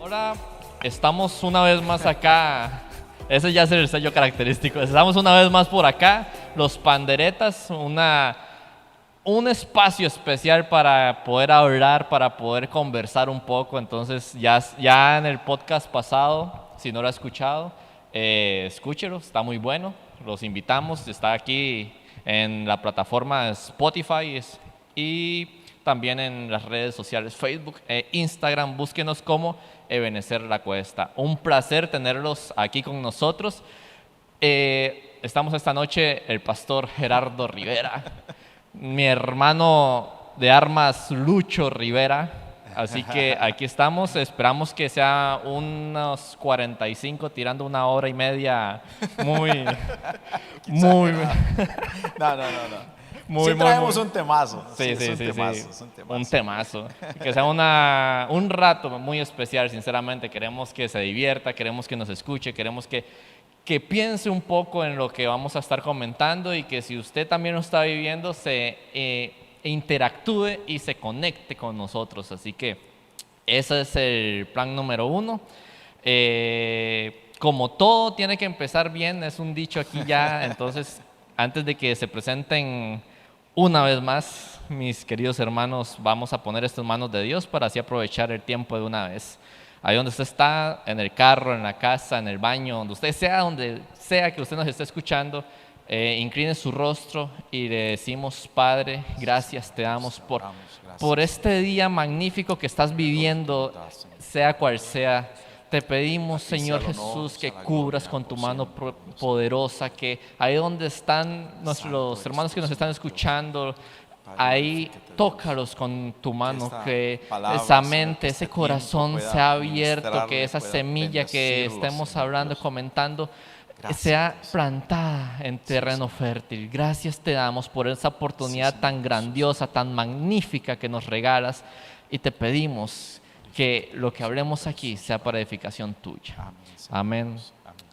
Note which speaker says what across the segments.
Speaker 1: Ahora estamos una vez más acá. Ese ya es el sello característico. Estamos una vez más por acá, los Panderetas, un espacio especial para poder hablar, para poder conversar un poco. Entonces, ya en el podcast pasado, si no lo ha escuchado, escúchelo, está muy bueno. Los invitamos, está aquí en la plataforma Spotify y también en las redes sociales Facebook e Instagram. Búsquenos como Ebenecer La Cuesta. Un placer tenerlos aquí con nosotros. Estamos esta noche el pastor Gerardo Rivera, mi hermano de armas Lucho Rivera. Así que aquí estamos, esperamos que sea unos 45, tirando una hora y media muy, muy,
Speaker 2: No.
Speaker 1: muy,
Speaker 2: Sí traemos
Speaker 1: muy.
Speaker 2: un temazo.
Speaker 1: Sí,
Speaker 2: Es
Speaker 1: sí,
Speaker 2: un
Speaker 1: sí,
Speaker 2: temazo,
Speaker 1: sí.
Speaker 2: es un temazo.
Speaker 1: Un temazo. Que sea un rato muy especial, sinceramente. Queremos que se divierta, queremos que nos escuche, queremos que piense un poco en lo que vamos a estar comentando y que si usted también lo está viviendo, se interactúe y se conecte con nosotros. Así que ese es el plan número 1. Como todo tiene que empezar bien, es un dicho aquí ya. Entonces, antes de que se presenten una vez más, mis queridos hermanos, vamos a poner esto en manos de Dios para así aprovechar el tiempo de una vez. Ahí donde usted está, en el carro, en la casa, en el baño, donde sea que usted nos esté escuchando, incline su rostro y le decimos: Padre, gracias te damos por este día magnífico que estás viviendo, sea cual sea. Te pedimos, Señor Jesús, que cubras con tu mano poderosa, que ahí donde están los hermanos que nos están escuchando, ahí tócalos con tu mano, que esa mente, ese corazón sea abierto, que esa semilla que estemos hablando, comentando, sea plantada en terreno fértil. Gracias te damos por esa oportunidad tan grandiosa, tan magnífica que nos regalas, y te pedimos que lo que hablemos aquí sea para edificación tuya. Amén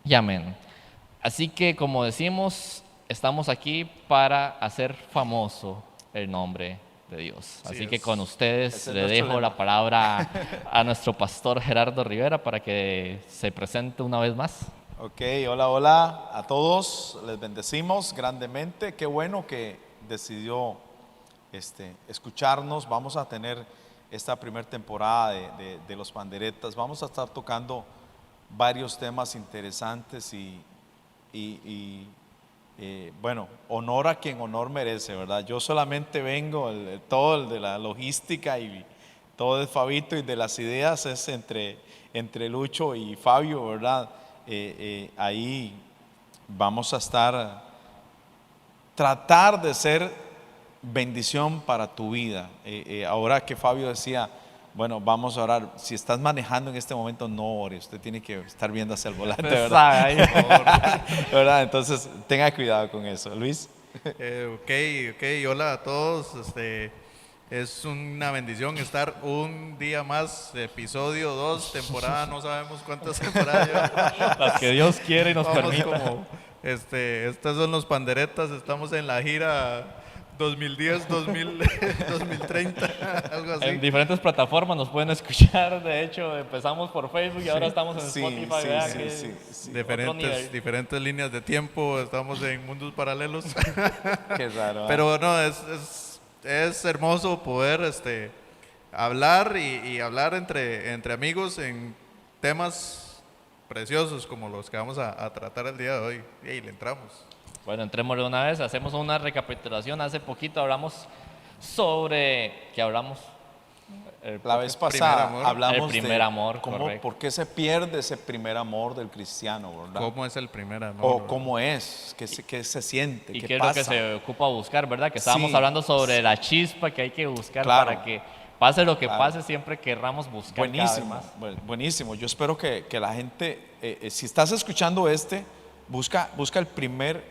Speaker 1: y amén. Así que, como decimos, estamos aquí para hacer famoso el nombre de Dios. Así que con ustedes le dejo la palabra a nuestro pastor Gerardo Rivera para que se presente una vez más.
Speaker 2: Ok, hola a todos, les bendecimos grandemente. Qué bueno que decidió escucharnos. Vamos a tener esta primera temporada de los Panderetas. Vamos a estar tocando varios temas interesantes y bueno, honor a quien honor merece, ¿verdad? Yo solamente vengo, todo el de la logística y todo el Fabito y de las ideas es entre Lucho y Fabio, ¿verdad? Ahí vamos a tratar de ser bendición para tu vida. Ahora que Fabio decía, bueno, vamos a orar. Si estás manejando en este momento, no ore. Usted tiene que estar viendo hacia el volante, ¿verdad? ¿Verdad? Entonces, tenga cuidado con eso. Luis.
Speaker 3: Ok. Hola a todos. Es una bendición estar un día más, episodio 2, temporada, no sabemos cuántas temporadas llevamos.
Speaker 1: Las que Dios quiere y nos permite.
Speaker 3: Estas son los Panderetas, estamos en la gira 2010, 2030, algo así.
Speaker 1: En diferentes plataformas nos pueden escuchar. De hecho, empezamos por Facebook y ahora estamos en Spotify.
Speaker 3: Diferentes líneas de tiempo, estamos en mundos paralelos.
Speaker 2: Qué raro.
Speaker 3: Pero no, es hermoso poder hablar y hablar entre amigos en temas preciosos como los que vamos a tratar el día de hoy. Y le entramos.
Speaker 1: Bueno, entremos de una vez, hacemos una recapitulación. Hace poquito hablamos sobre... ¿Qué hablamos?
Speaker 2: La vez pasada hablamos
Speaker 1: el primer amor,
Speaker 2: de por qué se pierde ese primer amor del cristiano, ¿verdad?
Speaker 3: ¿Cómo es el primer amor?
Speaker 2: O cómo es, qué se siente,
Speaker 1: y
Speaker 2: qué
Speaker 1: qué es
Speaker 2: pasa.
Speaker 1: lo que se ocupa buscar, ¿verdad? Que estábamos
Speaker 2: Sí.
Speaker 1: hablando sobre la chispa que hay que buscar,
Speaker 2: Claro.
Speaker 1: para que pase lo que
Speaker 2: Claro.
Speaker 1: pase, siempre querramos buscar cada vez más.
Speaker 2: Buenísimo. Yo espero que la gente, si estás escuchando busca el primer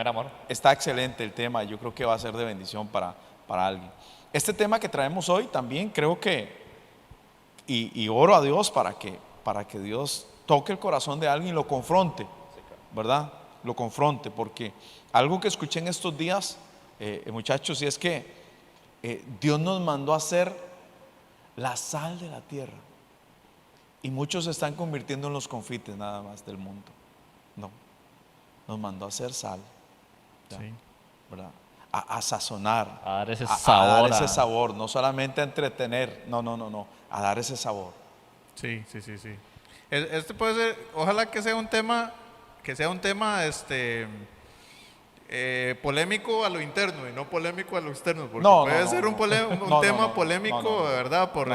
Speaker 1: amor.
Speaker 2: Está excelente el tema. Yo creo que va a ser de bendición para alguien. Este tema que traemos hoy también creo que y oro a Dios para que Dios toque el corazón de alguien y lo confronte, ¿verdad? Lo confronte, porque algo que escuché en estos días, muchachos, y es que Dios nos mandó a ser la sal de la tierra. Y muchos se están convirtiendo en los confites nada más del mundo. No, nos mandó a hacer sal, ¿ya?
Speaker 3: Sí.
Speaker 2: ¿Verdad? A sazonar,
Speaker 1: A dar ese
Speaker 2: a
Speaker 1: sabor.
Speaker 2: dar ese sabor, no solamente a entretener, no, a dar ese sabor.
Speaker 3: Sí. Este puede ser, ojalá que sea un tema, polémico a lo interno y no polémico a lo externo, porque puede ser un tema polémico, ¿verdad? Por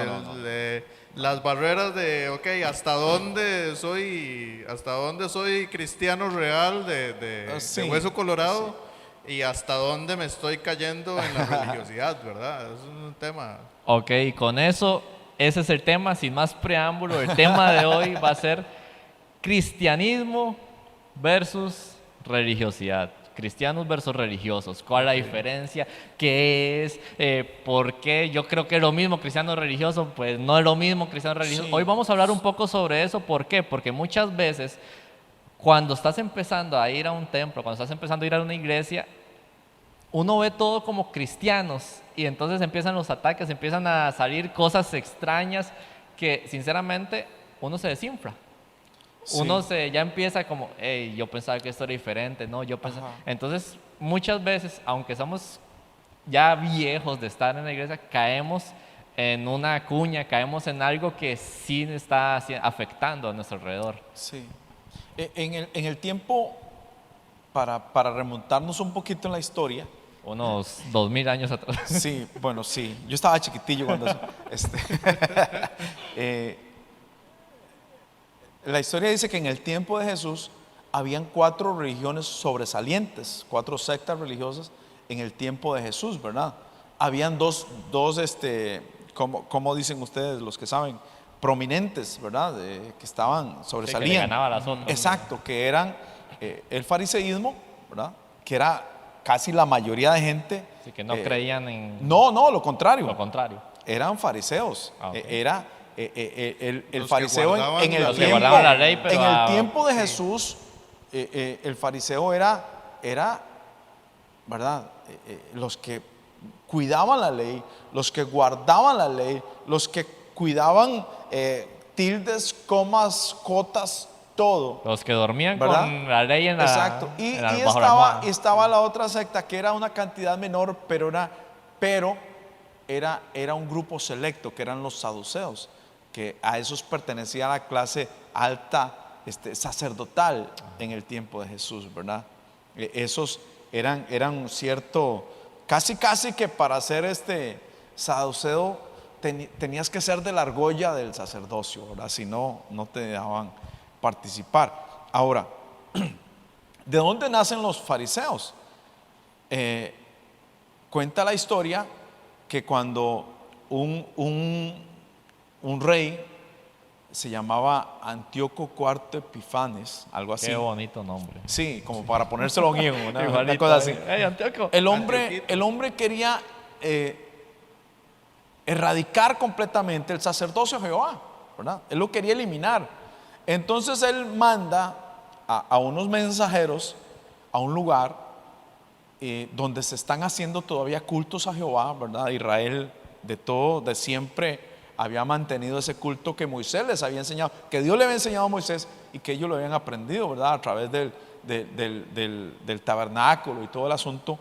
Speaker 3: las barreras de, ok, hasta dónde soy cristiano real de hueso colorado, y hasta dónde me estoy cayendo en la religiosidad, ¿verdad? Es un tema.
Speaker 1: Ok, con eso, ese es el tema, sin más preámbulo. El tema de hoy va a ser cristianismo versus religiosidad. Cristianos versus religiosos. ¿Cuál es la diferencia? ¿Qué es? ¿Por qué? Yo creo que es lo mismo cristiano religioso, pues no es lo mismo cristiano religioso.
Speaker 2: Sí.
Speaker 1: Hoy vamos a hablar un poco sobre eso. ¿Por qué? Porque muchas veces cuando estás empezando a ir a un templo, cuando estás empezando a ir a una iglesia, uno ve todo como cristianos y entonces empiezan los ataques, empiezan a salir cosas extrañas que sinceramente uno se desinfla.
Speaker 2: Sí.
Speaker 1: Uno ya empieza como, hey, yo pensaba que esto era diferente, no, yo pensaba.
Speaker 2: Ajá.
Speaker 1: Entonces, muchas veces, aunque somos ya viejos de estar en la iglesia, caemos en una cuña, caemos en algo que sí está afectando a nuestro alrededor.
Speaker 2: Sí. En el tiempo, para remontarnos un poquito en la historia,
Speaker 1: Unos 2000 años atrás.
Speaker 2: sí, bueno, sí, yo estaba chiquitillo cuando eso. La historia dice que en el tiempo de Jesús habían 4 religiones sobresalientes, 4 sectas religiosas en el tiempo de Jesús, ¿verdad? Habían dos como dicen ustedes, los que saben, prominentes, ¿verdad? Que estaban, sobresalían.
Speaker 1: Sí, que le ganaba a las otras.
Speaker 2: Exacto, que eran el fariseísmo, ¿verdad? Que era casi la mayoría de gente.
Speaker 1: Así que no creían en
Speaker 2: No, lo contrario.
Speaker 1: lo contrario.
Speaker 2: Eran fariseos.
Speaker 1: Ah, ok.
Speaker 2: Era el
Speaker 3: Los que
Speaker 2: fariseo
Speaker 3: guardaban
Speaker 2: en el
Speaker 3: los que
Speaker 2: tiempo,
Speaker 1: guardaban la ley, pero
Speaker 2: en el tiempo de Jesús, el fariseo era, ¿verdad? Los que cuidaban la ley, los que guardaban la ley, los que cuidaban tildes, comas, cotas, todo.
Speaker 1: Los que dormían
Speaker 2: ¿Verdad?
Speaker 1: con la ley en la,
Speaker 2: Exacto. Y
Speaker 1: bajo la almohada.
Speaker 2: estaba la otra secta que era una cantidad menor, pero era un grupo selecto, que eran los saduceos, que a esos pertenecía la clase alta sacerdotal en el tiempo de Jesús, ¿verdad? Esos eran cierto, casi que para ser saduceo tenías que ser de la argolla del sacerdocio, ¿verdad? Si no, no te dejaban participar. Ahora, ¿de dónde nacen los fariseos? Cuenta la historia que cuando un rey se llamaba Antíoco IV Epifanes, algo así.
Speaker 1: Qué bonito nombre.
Speaker 2: Sí, como para ponérselo en una
Speaker 1: Igualito,
Speaker 2: cosa así.
Speaker 1: Hey, Antíoco.
Speaker 2: El hombre quería erradicar completamente el sacerdocio de Jehová, ¿verdad? Él lo quería eliminar. Entonces él manda a unos mensajeros a un lugar donde se están haciendo todavía cultos a Jehová, ¿verdad? Israel de siempre había mantenido ese culto que Moisés les había enseñado, que Dios le había enseñado a Moisés y que ellos lo habían aprendido, ¿verdad? A través del tabernáculo y todo el asunto.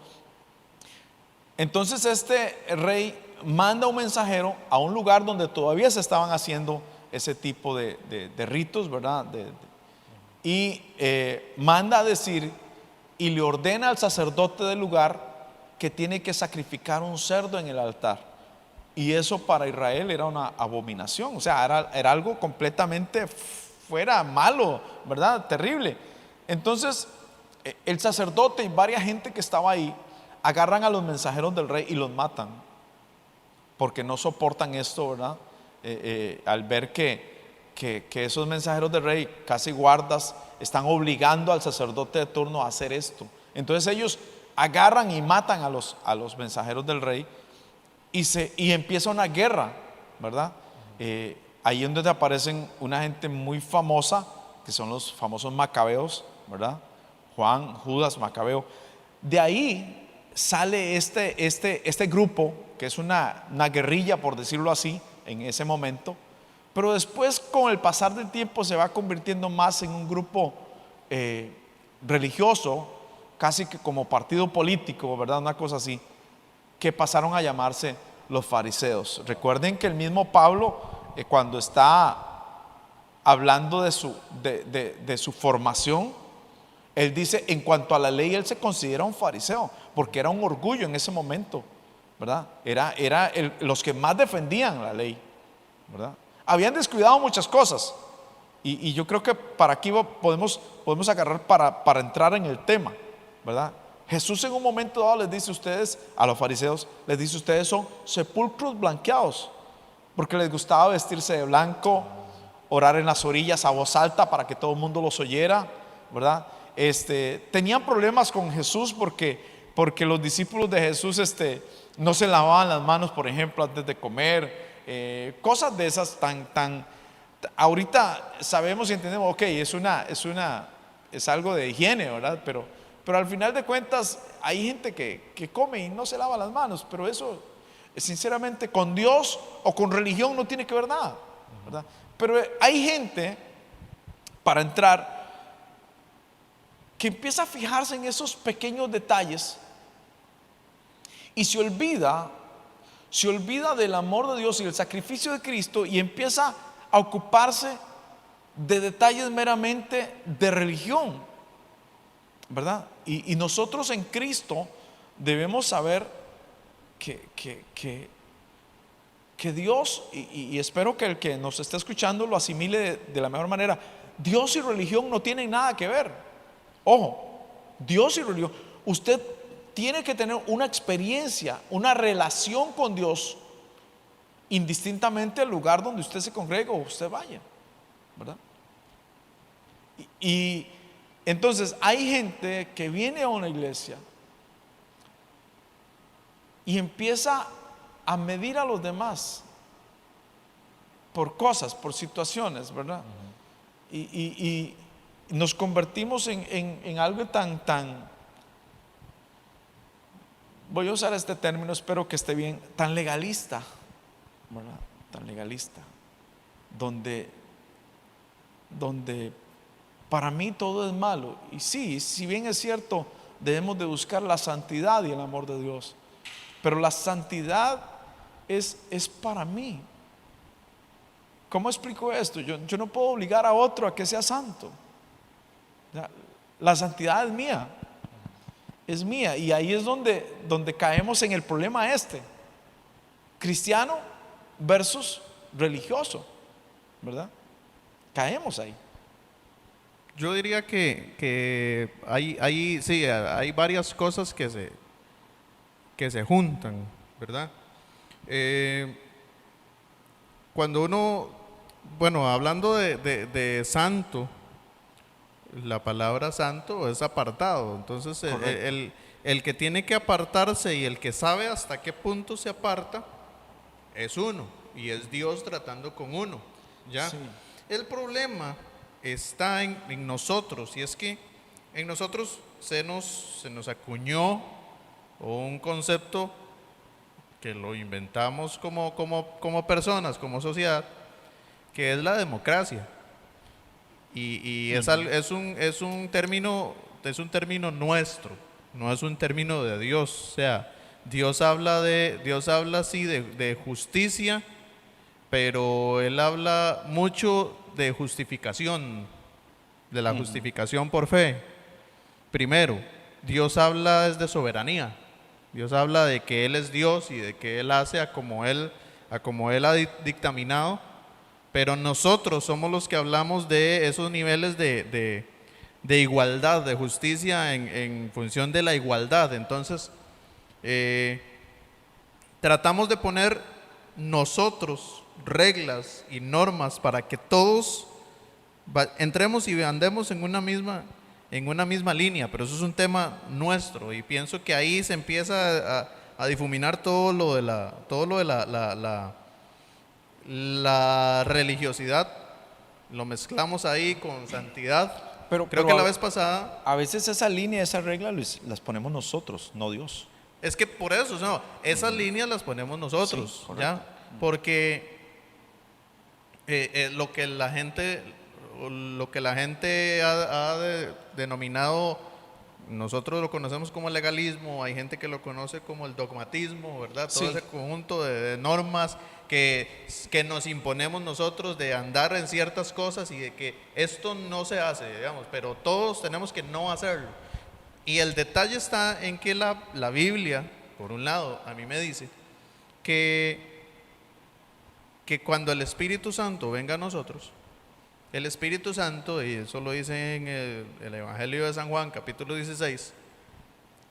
Speaker 2: Entonces este rey manda un mensajero a un lugar donde todavía se estaban haciendo ese tipo de ritos, ¿verdad? Y manda a decir y le ordena al sacerdote del lugar que tiene que sacrificar un cerdo en el altar. Y eso para Israel era una abominación, o sea, era algo completamente fuera malo, ¿verdad? Terrible. Entonces, el sacerdote y varias gente que estaba ahí agarran a los mensajeros del rey y los matan, porque no soportan esto, ¿verdad? Al ver que esos mensajeros del rey, casi guardas, están obligando al sacerdote de turno a hacer esto. Entonces ellos agarran y matan a los mensajeros del rey y empieza una guerra, ¿verdad? Ahí es donde aparecen una gente muy famosa, que son los famosos macabeos, ¿verdad? Juan, Judas, Macabeo. De ahí sale este grupo, que es una guerrilla, por decirlo así, en ese momento, pero después con el pasar del tiempo se va convirtiendo más en un grupo religioso, casi que como partido político, ¿verdad? Una cosa así, que pasaron a llamarse los fariseos. Recuerden que el mismo Pablo, cuando está hablando de su formación, él dice, en cuanto a la ley, él se considera un fariseo, porque era un orgullo en ese momento, ¿verdad? Era los que más defendían la ley, ¿verdad? Habían descuidado muchas cosas, y yo creo que para aquí podemos agarrar para entrar en el tema, ¿verdad? Jesús en un momento dado les dice a ustedes, a los fariseos, les dice: ustedes son sepulcros blanqueados, porque les gustaba vestirse de blanco, orar en las orillas a voz alta para que todo el mundo los oyera, ¿verdad? Tenían problemas con Jesús porque los discípulos de Jesús no se lavaban las manos, por ejemplo, antes de comer, cosas de esas ahorita sabemos y entendemos, ok, es algo de higiene, ¿verdad? Pero al final de cuentas hay gente que come y no se lava las manos, pero eso sinceramente con Dios o con religión no tiene que ver nada, ¿verdad? Pero hay gente, para entrar, que empieza a fijarse en esos pequeños detalles y se olvida del amor de Dios y del sacrificio de Cristo, y empieza a ocuparse de detalles meramente de religión, ¿verdad? Y nosotros en Cristo debemos saber que Dios, y espero que el que nos esté escuchando lo asimile de la mejor manera, Dios y religión no tienen nada que ver. Ojo, Dios y religión, usted tiene que tener una experiencia, una relación con Dios, indistintamente del lugar donde usted se congregue o usted vaya, ¿verdad? Y entonces hay gente que viene a una iglesia y empieza a medir a los demás por cosas, por situaciones, ¿verdad? Y nos convertimos en algo tan, voy a usar este término, espero que esté bien, tan legalista, ¿verdad? Tan legalista, donde para mí todo es malo. Y sí, si bien es cierto, debemos de buscar la santidad y el amor de Dios, pero la santidad es para mí. ¿Cómo explico esto? Yo no puedo obligar a otro a que sea santo. La santidad es mía, y ahí es donde caemos en el problema cristiano versus religioso, ¿verdad? Caemos ahí.
Speaker 3: Yo diría que hay varias cosas que se juntan, ¿verdad? Cuando uno, bueno, hablando de santo, la palabra santo es apartado. Entonces el que tiene que apartarse y el que sabe hasta qué punto se aparta es uno, y es Dios tratando con uno, ¿ya? Sí. El problema está en nosotros, y es que en nosotros se nos acuñó un concepto que lo inventamos como personas, como sociedad, que es la democracia. Y es un término nuestro, no es un término de Dios. O sea, Dios habla sí de justicia, pero Él habla mucho de justificación, de la justificación por fe. Primero, Dios habla desde soberanía. Dios habla de que Él es Dios y de que Él hace a como Él ha dictaminado. Pero nosotros somos los que hablamos de esos niveles de igualdad, de justicia en función de la igualdad. Entonces, tratamos de poner nosotros reglas y normas para que todos entremos y andemos en una misma línea, pero eso es un tema nuestro, y pienso que ahí se empieza a difuminar todo lo de la religiosidad. Lo mezclamos ahí con santidad. Creo que la vez pasada,
Speaker 2: a veces esa línea, esa regla las ponemos nosotros, no Dios.
Speaker 3: Es que por eso, esas líneas las ponemos nosotros, sí, ¿ya? Porque lo que la gente ha denominado, nosotros lo conocemos como el legalismo, hay gente que lo conoce como el dogmatismo, ¿verdad? Todo
Speaker 2: Sí.
Speaker 3: ese conjunto de normas que nos imponemos nosotros de andar en ciertas cosas y de que esto no se hace, digamos, pero todos tenemos que no hacerlo. Y el detalle está en que la Biblia, por un lado, a mí me dice que cuando el Espíritu Santo venga a nosotros, el Espíritu Santo, y eso lo dice en el Evangelio de San Juan, capítulo 16,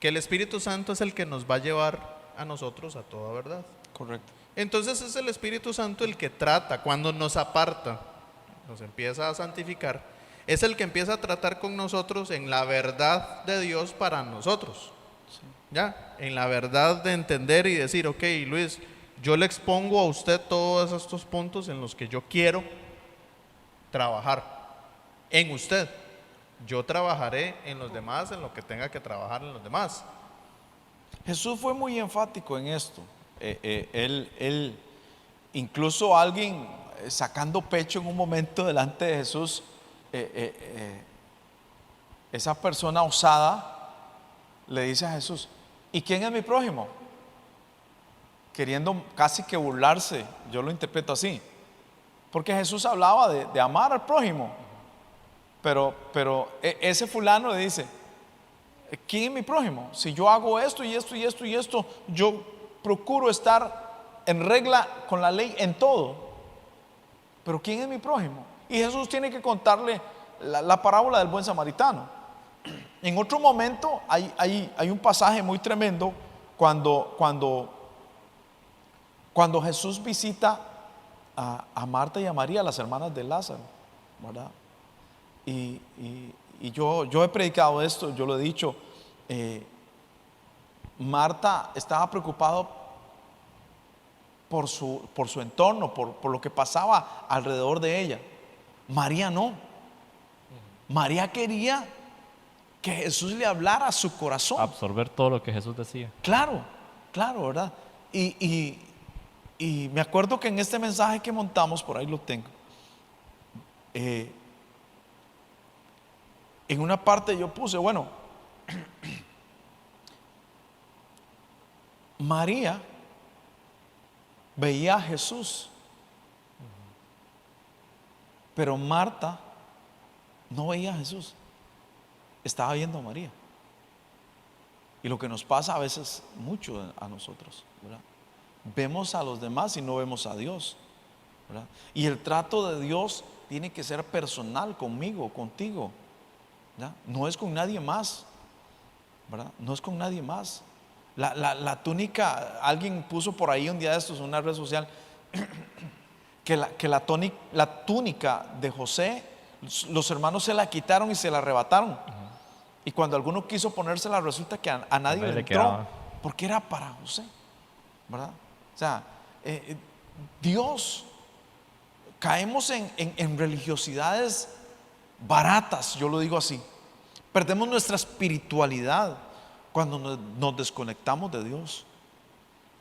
Speaker 3: que el Espíritu Santo es el que nos va a llevar a nosotros a toda verdad.
Speaker 2: Correcto.
Speaker 3: Entonces es el Espíritu Santo el que trata, cuando nos aparta, nos empieza a santificar, es el que empieza a tratar con nosotros en la verdad de Dios para nosotros. ¿Ya? En la verdad de entender y decir, ok, Luis, yo le expongo a usted todos estos puntos en los que yo quiero trabajar en usted. Yo trabajaré en los demás, en lo que tenga que trabajar en los demás.
Speaker 2: Jesús fue muy enfático en esto. Él, incluso alguien sacando pecho en un momento delante de Jesús, esa persona osada le dice a Jesús, ¿y quién es mi prójimo? Queriendo casi que burlarse, yo lo interpreto así, porque Jesús hablaba de amar al prójimo, pero ese fulano le dice, ¿quién es mi prójimo? Si yo hago esto y esto y esto y esto, yo procuro estar en regla con la ley en todo, pero ¿quién es mi prójimo? Y Jesús tiene que contarle la parábola del buen samaritano. En otro momento hay un pasaje muy tremendo cuando Jesús visita a Marta y a María, las hermanas de Lázaro, ¿verdad? Y yo he predicado esto, yo lo he dicho. Marta estaba preocupada por su entorno, por lo que pasaba alrededor de ella. María no. María quería que Jesús le hablara a su corazón.
Speaker 1: Absorber todo lo que Jesús decía.
Speaker 2: Claro, ¿verdad? Y me acuerdo que en este mensaje que montamos, por ahí lo tengo, en una parte yo puse, bueno, María veía a Jesús, pero Marta no veía a Jesús, estaba viendo a María. Y lo que nos pasa a veces mucho a nosotros, ¿verdad? Vemos a los demás y no vemos a Dios, ¿verdad? Y el trato de Dios tiene que ser personal conmigo, contigo, ¿verdad? No es con nadie más, ¿verdad? No es con nadie más. La túnica, alguien puso por ahí un día de estos en una red social que la túnica de José, los hermanos se la quitaron y se la arrebataron. Y cuando alguno quiso ponérsela, resulta que a nadie le entró,
Speaker 1: quedaba.
Speaker 2: porque era para José, ¿verdad? O sea, Dios, caemos en religiosidades baratas, yo lo digo así. Perdemos nuestra espiritualidad cuando nos desconectamos de Dios.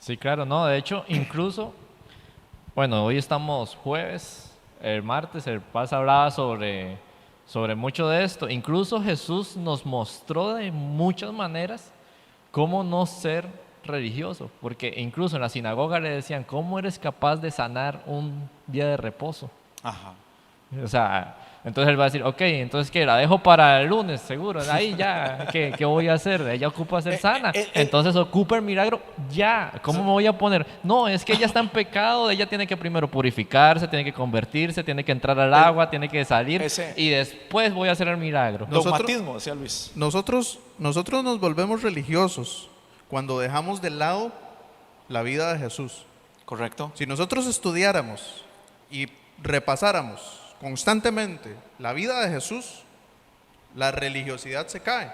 Speaker 1: Sí, claro, no, de hecho, incluso, bueno, hoy estamos jueves, el martes el Paz hablaba sobre mucho de esto. Incluso Jesús nos mostró de muchas maneras cómo no ser religioso, porque incluso en la sinagoga le decían, ¿cómo eres capaz de sanar un día de reposo?
Speaker 2: Ajá.
Speaker 1: O sea, entonces él va a decir, ok, entonces ¿qué? La dejo para el lunes, seguro, ahí ya, ¿qué voy a hacer? Ella ocupa ser sana, entonces ocupa el milagro ya, ¿cómo me voy a poner? No, es que ella está en pecado, ella tiene que primero purificarse, tiene que convertirse, tiene que entrar al agua, tiene que salir y después voy a hacer el milagro.
Speaker 2: Dogmatismo, decía Luis.
Speaker 3: Nosotros nos volvemos religiosos cuando dejamos de lado la vida de Jesús.
Speaker 2: Correcto.
Speaker 3: Si nosotros estudiáramos y repasáramos constantemente la vida de Jesús, la religiosidad se cae,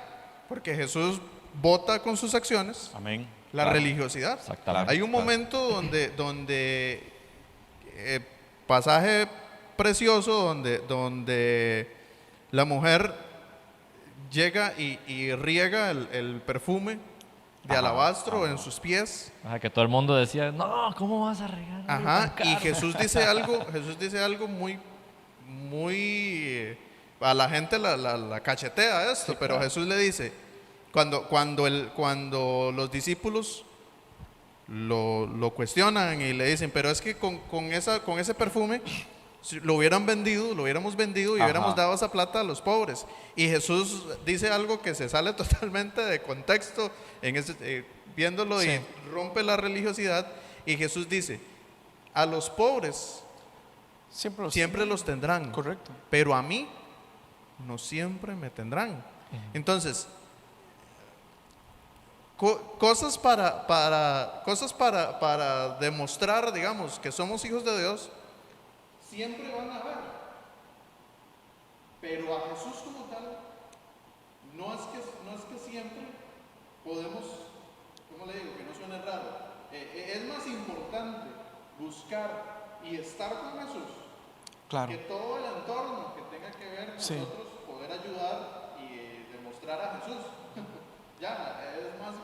Speaker 3: porque Jesús vota con sus acciones.
Speaker 2: Amén.
Speaker 3: La
Speaker 2: Claro.
Speaker 3: religiosidad.
Speaker 1: Exactamente.
Speaker 3: Hay un momento donde pasaje precioso donde la mujer llega y riega el perfume de alabastro en sus pies.
Speaker 1: Ajá, que todo el mundo decía, no, ¿cómo vas a regar?
Speaker 3: Ajá, y Jesús dice algo muy, a la gente la cachetea esto,
Speaker 1: Sí,
Speaker 3: pero
Speaker 1: claro.
Speaker 3: Jesús le dice, cuando los discípulos lo cuestionan y le dicen, pero es que con ese perfume si lo hubiéramos vendido y
Speaker 2: Ajá.
Speaker 3: hubiéramos dado esa plata a los pobres. Y Jesús dice algo que se sale totalmente de contexto, viéndolo,
Speaker 2: Sí.
Speaker 3: y rompe la religiosidad. Y Jesús dice, a los pobres siempre los tendrán,
Speaker 2: Correcto.
Speaker 3: pero a mí no siempre me tendrán. Entonces, cosas para demostrar, digamos, que somos hijos de Dios, siempre van a haber. Pero a Jesús como tal, no es que siempre podemos, ¿cómo le digo? Que no suene raro. Es más importante buscar y estar con Jesús
Speaker 2: Claro.
Speaker 3: que todo el entorno que tenga que ver con
Speaker 2: Sí.
Speaker 3: nosotros poder ayudar y demostrar a Jesús. Ya, es más.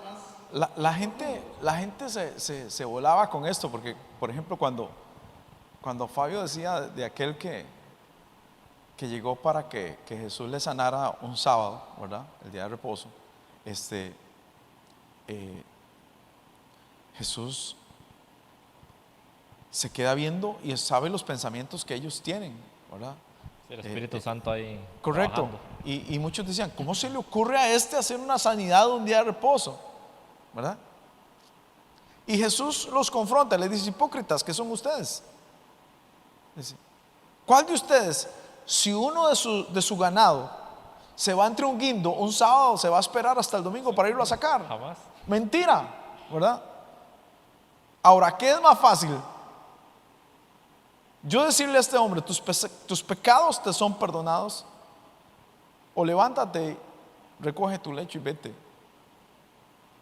Speaker 2: La gente se volaba con esto, porque, por ejemplo, cuando Fabio decía de aquel que llegó para que Jesús le sanara un sábado, ¿verdad? El día de reposo, Jesús se queda viendo y sabe los pensamientos que ellos tienen, ¿verdad?
Speaker 1: Sí, el Espíritu Santo ahí.
Speaker 2: Correcto.
Speaker 1: trabajando.
Speaker 2: Y muchos decían, ¿cómo se le ocurre a hacer una sanidad un día de reposo? ¿Verdad? Y Jesús los confronta, les dice, hipócritas, ¿qué son ustedes? Dice, ¿cuál de ustedes, si uno de su ganado se va entre un guindo un sábado, se va a esperar hasta el domingo para irlo a sacar?
Speaker 1: Jamás.
Speaker 2: Mentira, ¿verdad? Ahora, ¿qué es más fácil? Yo decirle a este hombre, tus pecados te son perdonados, o levántate, recoge tu lecho y vete.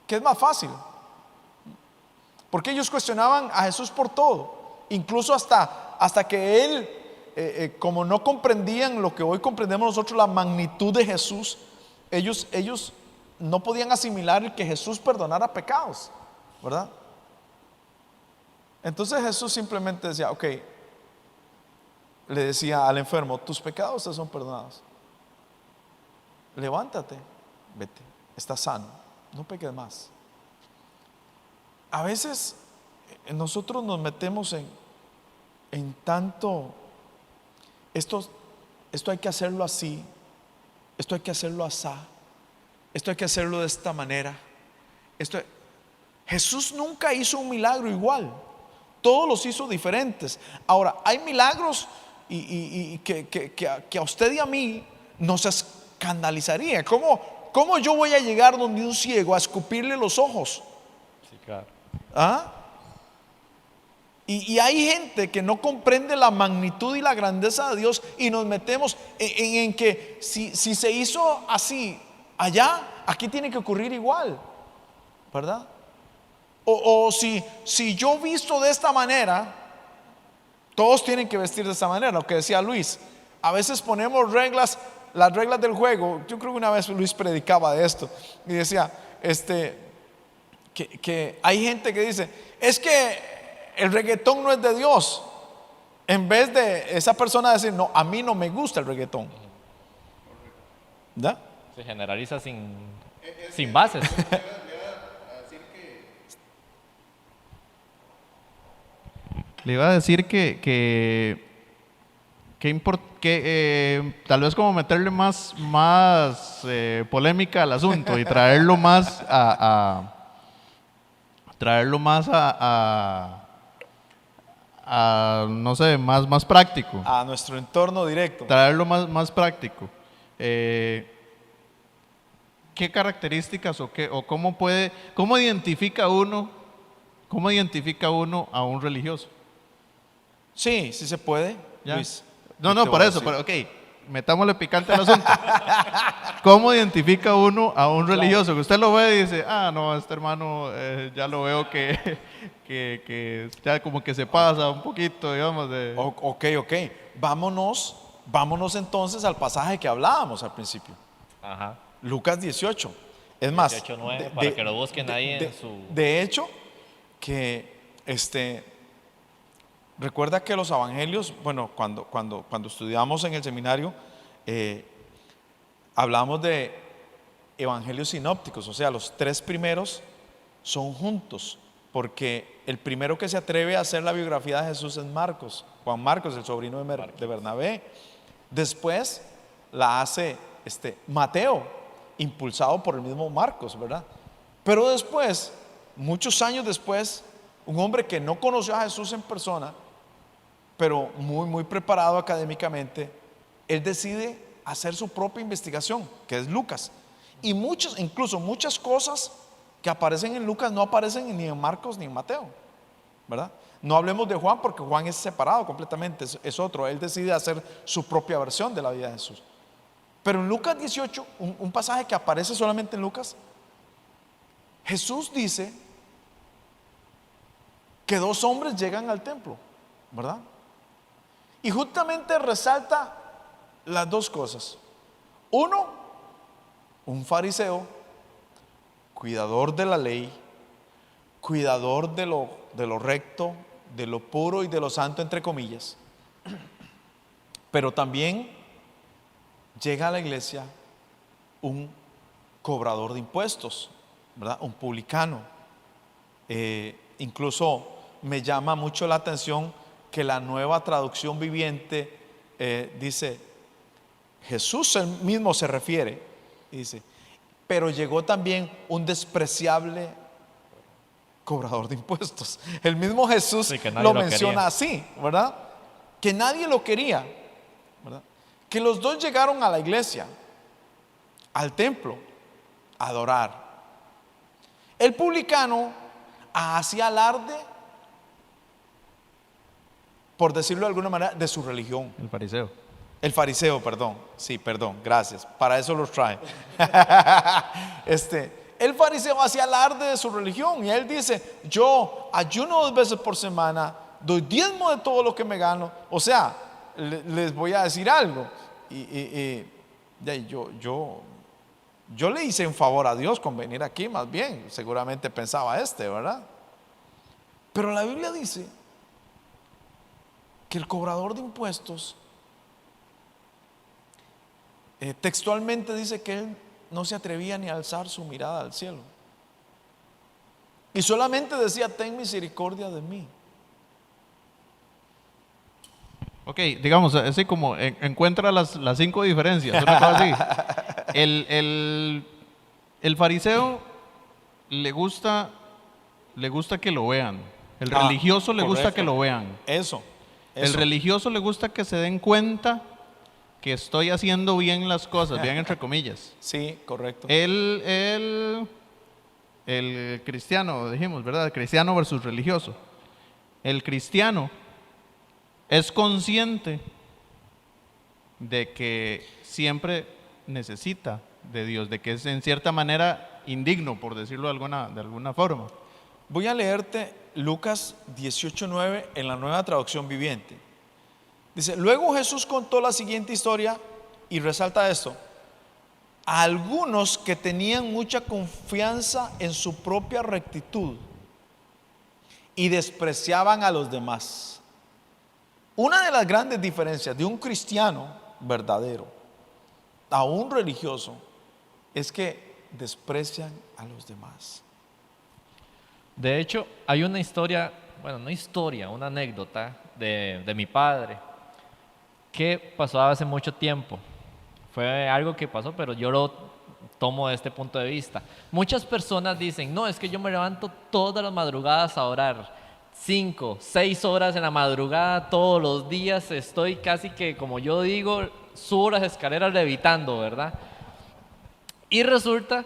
Speaker 2: ¿Qué es más fácil? Porque ellos cuestionaban a Jesús por todo, incluso hasta que él, como no comprendían lo que hoy comprendemos nosotros, la magnitud de Jesús, ellos no podían asimilar que Jesús perdonara pecados, ¿verdad? Entonces Jesús simplemente decía, ok, le decía al enfermo, tus pecados te son perdonados, levántate, vete, estás sano, no peques más. A veces nosotros nos metemos en tanto, esto hay que hacerlo así, esto hay que hacerlo así, esto hay que hacerlo de esta manera. Jesús nunca hizo un milagro igual, todos los hizo diferentes. Ahora, hay milagros y que a usted y a mí nos escandalizaría. ¿Cómo yo voy a llegar donde un ciego a escupirle los ojos?
Speaker 1: Sí, claro.
Speaker 2: ¿Ah? Y hay gente que no comprende la magnitud y la grandeza de Dios, y nos metemos en que si se hizo así allá, aquí tiene que ocurrir igual, ¿verdad? O si yo visto de esta manera, todos tienen que vestir de esta manera. Lo que decía Luis, a veces ponemos las reglas del juego. Yo creo que una vez Luis predicaba de esto y decía, que hay gente que dice, es que el reggaetón no es de Dios, en vez de esa persona decir, no, a mí no me gusta el reggaetón. ¿Ya?
Speaker 1: Se generaliza sin bases.
Speaker 3: Le iba a decir que tal vez como meterle más polémica al asunto y traerlo más no sé, más práctico.
Speaker 2: A nuestro entorno directo.
Speaker 3: Traerlo más práctico. ¿Qué características o cómo identifica uno a un religioso?
Speaker 2: Sí se puede,
Speaker 3: ¿Ya?
Speaker 2: Luis.
Speaker 3: No,
Speaker 2: Yo te
Speaker 3: por
Speaker 2: voy a
Speaker 3: eso,
Speaker 2: decir.
Speaker 3: pero ok, metámosle picante al asunto. ¿Cómo identifica uno a un religioso? Que usted lo ve y dice, no, este hermano ya lo veo que ya como que se pasa un poquito, digamos.
Speaker 2: Ok. Vámonos entonces al pasaje que hablábamos al principio.
Speaker 1: Ajá.
Speaker 2: Lucas 18. Es más,
Speaker 1: 18:9, para que lo busquen ahí en su...
Speaker 2: de hecho, que recuerda que los evangelios, bueno, cuando estudiamos en el seminario, hablamos de evangelios sinópticos, o sea, los 3 primeros son juntos, porque el primero que se atreve a hacer la biografía de Jesús es Marcos, Juan Marcos, el sobrino de Bernabé. Después la hace Mateo, impulsado por el mismo Marcos, ¿verdad? Pero después, muchos años después, un hombre que no conoció a Jesús en persona, pero muy preparado académicamente, él decide hacer su propia investigación, que es Lucas. Y incluso muchas cosas que aparecen en Lucas no aparecen ni en Marcos ni en Mateo, ¿verdad? No hablemos de Juan, porque Juan es separado completamente, es otro. Él decide hacer su propia versión de la vida de Jesús. Pero en Lucas 18, un pasaje que aparece solamente en Lucas, Jesús dice que 2 hombres llegan al templo, ¿verdad? Y justamente resalta las 2 cosas. Uno, un fariseo, cuidador de la ley, cuidador de lo recto, de lo puro y de lo santo, entre comillas. Pero también llega a la iglesia un cobrador de impuestos, ¿verdad? Un publicano. Incluso me llama mucho la atención que la Nueva Traducción Viviente dice, Jesús él mismo se refiere, dice, pero llegó también un despreciable cobrador de impuestos. El mismo Jesús
Speaker 1: Sí, que nadie
Speaker 2: lo
Speaker 1: lo
Speaker 2: menciona
Speaker 1: quería.
Speaker 2: así, ¿verdad? Que nadie lo quería, ¿verdad? Que los 2 llegaron a la iglesia, al templo, a adorar. El publicano hacía alarde, por decirlo de alguna manera, de su religión.
Speaker 3: El fariseo.
Speaker 2: El fariseo, perdón. Sí, perdón, gracias. Para eso los trae. El fariseo hacía alarde de su religión y él dice, yo ayuno 2 veces por semana, doy diezmo de todo lo que me gano. O sea, les voy a decir algo. Yo le hice un favor a Dios con venir aquí, más bien. Seguramente pensaba ¿verdad? Pero la Biblia dice que el cobrador de impuestos textualmente dice que él no se atrevía ni a alzar su mirada al cielo y solamente decía, ten misericordia de mí.
Speaker 3: Ok, digamos, así como encuentra las 5 diferencias, una cosa así. El fariseo le gusta que lo vean. El religioso le gusta
Speaker 2: correcto.
Speaker 3: que lo vean.
Speaker 2: Eso.
Speaker 3: El religioso le gusta que se den cuenta que estoy haciendo bien las cosas, bien entre comillas.
Speaker 2: Sí, correcto.
Speaker 3: El cristiano, dijimos, ¿verdad? Cristiano versus religioso. El cristiano es consciente de que siempre necesita de Dios, de que es en cierta manera indigno, por decirlo de alguna forma.
Speaker 2: Voy a leerte Lucas 18:9 en la Nueva Traducción Viviente. Dice, luego Jesús contó la siguiente historia y resalta esto. A algunos que tenían mucha confianza en su propia rectitud y despreciaban a los demás. Una de las grandes diferencias de un cristiano verdadero a un religioso es que desprecian a los demás.
Speaker 1: De hecho, hay una historia, bueno, no historia, una anécdota de mi padre que pasó hace mucho tiempo. Fue algo que pasó, pero yo lo tomo de este punto de vista. Muchas personas dicen, no, es que yo me levanto todas las madrugadas a orar. 5, 6 horas en la madrugada todos los días, estoy casi que, como yo digo, subo las escaleras levitando, ¿verdad? Y resulta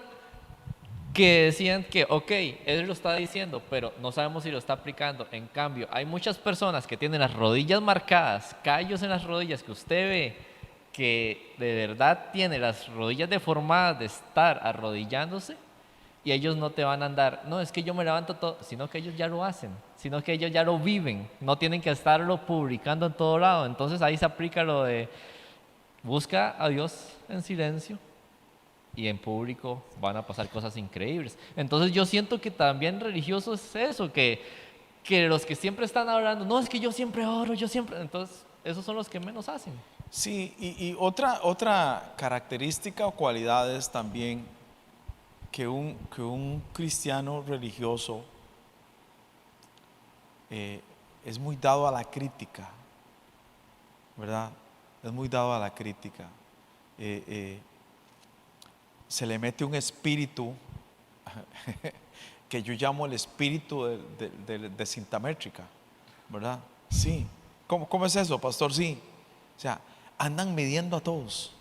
Speaker 1: que decían que, ok, él lo está diciendo, pero no sabemos si lo está aplicando. En cambio, hay muchas personas que tienen las rodillas marcadas, callos en las rodillas, que usted ve que de verdad tiene las rodillas deformadas de estar arrodillándose, y ellos no te van a andar, no, es que yo me levanto todo, sino que ellos ya lo hacen, sino que ellos ya lo viven, no tienen que estarlo publicando en todo lado. Entonces ahí se aplica lo de busca a Dios en silencio y en público van a pasar cosas increíbles. Entonces yo siento que también religioso es eso, que los que siempre están hablando, no, es que yo siempre oro, yo siempre, entonces esos son los que menos hacen.
Speaker 2: Sí, y otra característica o cualidad es también que un cristiano religioso es muy dado a la crítica, ¿verdad? Es muy dado a la crítica. Se le mete un espíritu que yo llamo el espíritu de cintamétrica, ¿verdad? Sí. ¿Cómo es eso, pastor? Sí. O sea, andan midiendo a todos.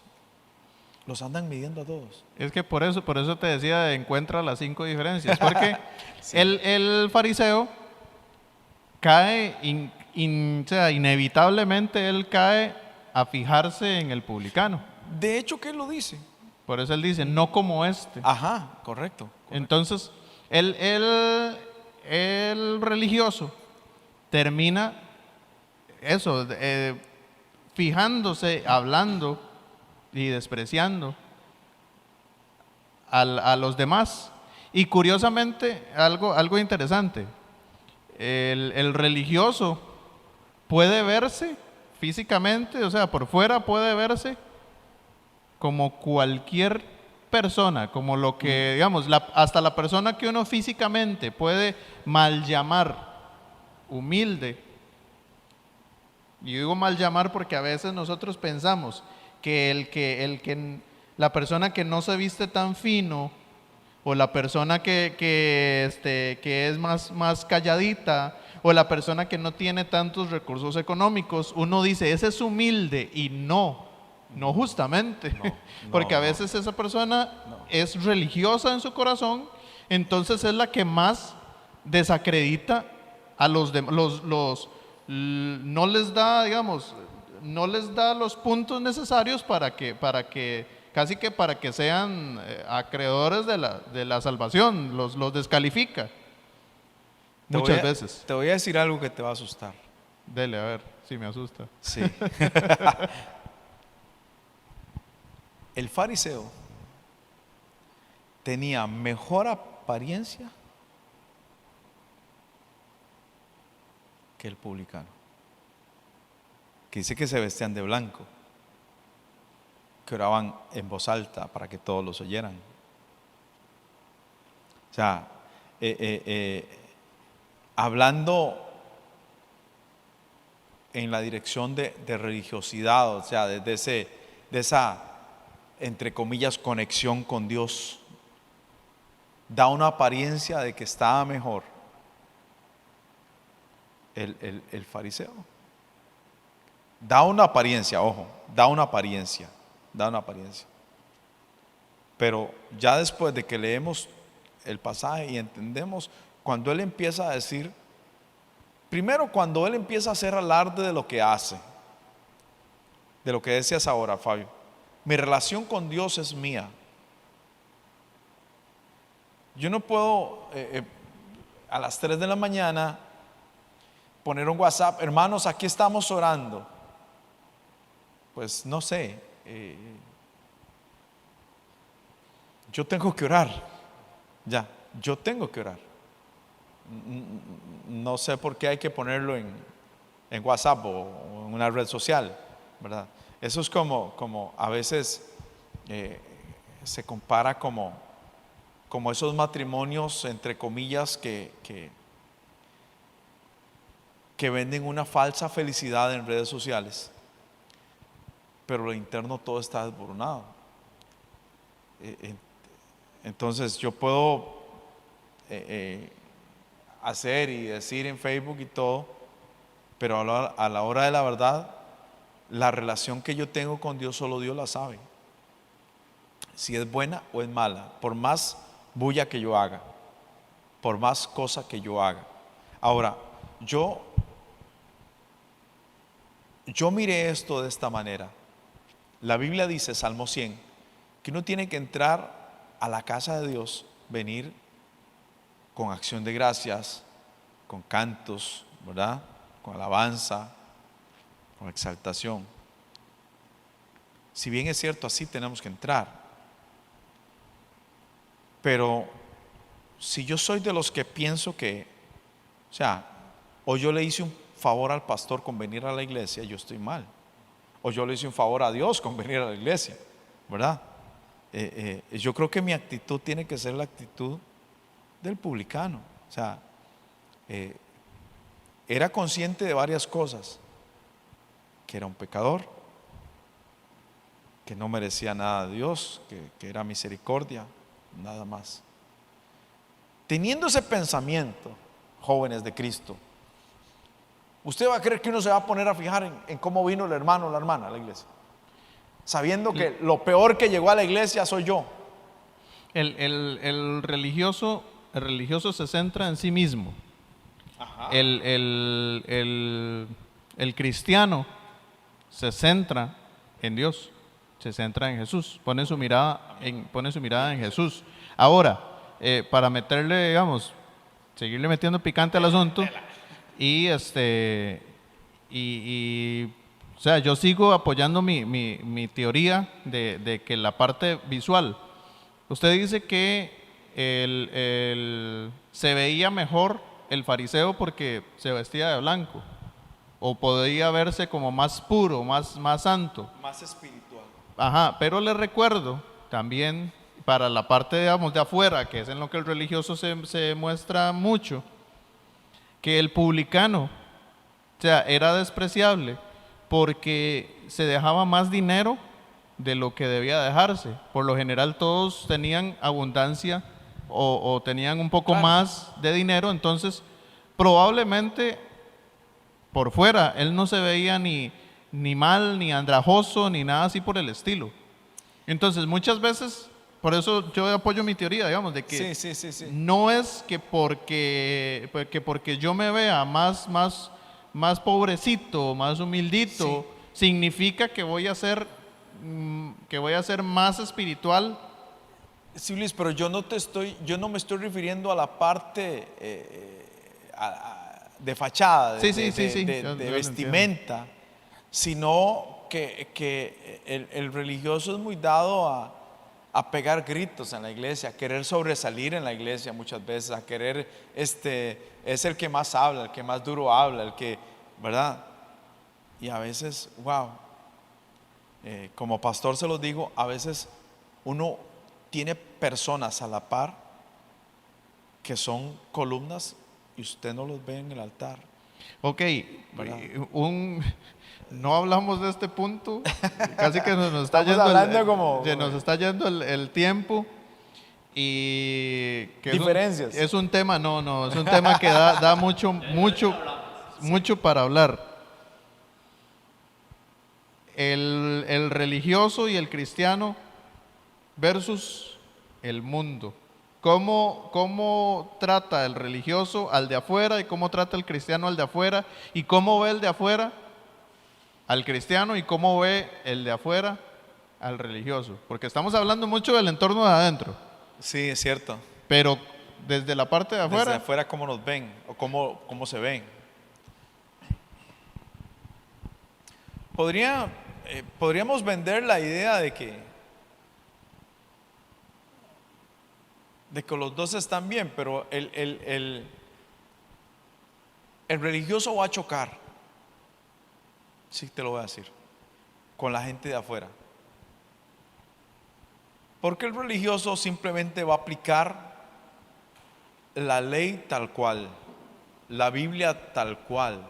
Speaker 2: Los andan midiendo a todos.
Speaker 3: Es que por eso te decía, encuentra las 5 diferencias. Porque sí, el fariseo cae, o sea, inevitablemente él cae a fijarse en el publicano.
Speaker 2: De hecho, ¿qué lo dice?
Speaker 3: Por eso él dice, no como este.
Speaker 2: Ajá, correcto.
Speaker 3: Entonces, el religioso termina eso, fijándose, hablando y despreciando a los demás. Y curiosamente, algo interesante, el religioso puede verse físicamente, o sea, por fuera puede verse como cualquier persona, como lo que, digamos, hasta la persona que uno físicamente puede mal llamar humilde. Y digo mal llamar porque a veces nosotros pensamos que la persona que no se viste tan fino, o la persona que es más calladita, o la persona que no tiene tantos recursos económicos, uno dice, ese es humilde, y no justamente, porque a veces esa persona es religiosa en su corazón, entonces es la que más desacredita a los demás, no les da, digamos, no les da los puntos necesarios para que casi que para que sean acreedores de la salvación, los descalifica muchas veces.
Speaker 2: Te voy a decir algo que te va a asustar.
Speaker 3: Dele, a ver, si me asusta.
Speaker 2: Sí. El fariseo tenía mejor apariencia que el publicano, que dice que se vestían de blanco, que oraban en voz alta para que todos los oyeran. O sea, hablando en la dirección de religiosidad, o sea, de esa, entre comillas, conexión con Dios, da una apariencia de que estaba mejor el fariseo. Da una apariencia, ojo, da una apariencia. Pero ya después de que leemos el pasaje y entendemos, cuando él empieza a decir, primero cuando él empieza a hacer alarde de lo que hace, de lo que decías ahora, Fabio, mi relación con Dios es mía. Yo no puedo a las 3 de la mañana poner un WhatsApp, hermanos, aquí estamos orando. Pues no sé, yo tengo que orar, yo tengo que orar. No sé por qué hay que ponerlo en WhatsApp o en una red social, ¿verdad? Eso es como a veces se compara como esos matrimonios, entre comillas, que venden una falsa felicidad en redes sociales, pero lo interno todo está desboronado. Entonces yo puedo hacer y decir en Facebook y todo, pero a la hora de la verdad, la relación que yo tengo con Dios solo Dios la sabe, si es buena o es mala, por más bulla que yo haga, por más cosa que yo haga. Ahora, yo miré esto de esta manera. La Biblia dice, Salmo 100, que uno tiene que entrar a la casa de Dios, venir con acción de gracias, con cantos, ¿verdad? Con alabanza, con exaltación. Si bien es cierto, así tenemos que entrar. Pero si yo soy de los que pienso que, o sea, o yo le hice un favor al pastor con venir a la iglesia, yo estoy mal. O yo le hice un favor a Dios con venir a la iglesia, ¿verdad? Yo creo que mi actitud tiene que ser la actitud del publicano. O sea, era consciente de varias cosas: que era un pecador, que no merecía nada de Dios, que era misericordia, nada más. Teniendo ese pensamiento, jóvenes de Cristo, ¿usted va a creer que uno se va a poner a fijar en cómo vino el hermano o la hermana a la iglesia? Sabiendo que lo peor que llegó a la iglesia soy yo.
Speaker 3: El religioso se centra en sí mismo.
Speaker 2: Ajá.
Speaker 3: El cristiano se centra en Dios, se centra en Jesús, pone su mirada en Jesús. Ahora, para meterle, digamos, seguirle metiendo picante al asunto, o sea, yo sigo apoyando mi teoría de que la parte visual, usted dice que se veía mejor el fariseo porque se vestía de blanco, o podía verse como más puro, más santo.
Speaker 2: Más espiritual.
Speaker 3: Ajá, pero le recuerdo también para la parte, digamos, de afuera, que es en lo que el religioso se muestra mucho, que el publicano, o sea, era despreciable porque se dejaba más dinero de lo que debía dejarse. Por lo general todos tenían abundancia o tenían un poco más de dinero, entonces probablemente por fuera él no se veía ni mal, ni andrajoso, ni nada así por el estilo. Entonces muchas veces, por eso yo apoyo mi teoría, digamos, de que
Speaker 2: sí.
Speaker 3: no es que porque yo me vea más pobrecito, más humildito, significa que voy a ser más espiritual.
Speaker 2: Sí, Luis, pero yo no me estoy refiriendo a la parte de fachada, de vestimenta, sino que el religioso es muy dado a pegar gritos en la iglesia, a querer sobresalir en la iglesia muchas veces, a querer, es el que más habla, el que más duro habla, el que, ¿verdad? Y a veces, wow, como pastor se los digo, a veces uno tiene personas a la par que son columnas y usted no los ve en el altar.
Speaker 3: Ok, no hablamos de este punto, casi que nos está yendo el tiempo y que
Speaker 2: diferencias.
Speaker 3: Es un tema, es un tema que da mucho para hablar. El religioso y el cristiano versus el mundo. ¿Cómo trata el religioso al de afuera y cómo trata el cristiano al de afuera? ¿Y cómo ve el de afuera al cristiano y cómo ve el de afuera al religioso? Porque estamos hablando mucho del entorno de adentro.
Speaker 2: Sí, es cierto.
Speaker 3: Pero desde la parte de afuera.
Speaker 2: Desde afuera, ¿cómo nos ven? ¿O cómo se ven? Podríamos vender la idea de que los dos están bien, pero el religioso va a chocar, sí te lo voy a decir, con la gente de afuera. Porque el religioso simplemente va a aplicar la ley tal cual, la Biblia tal cual.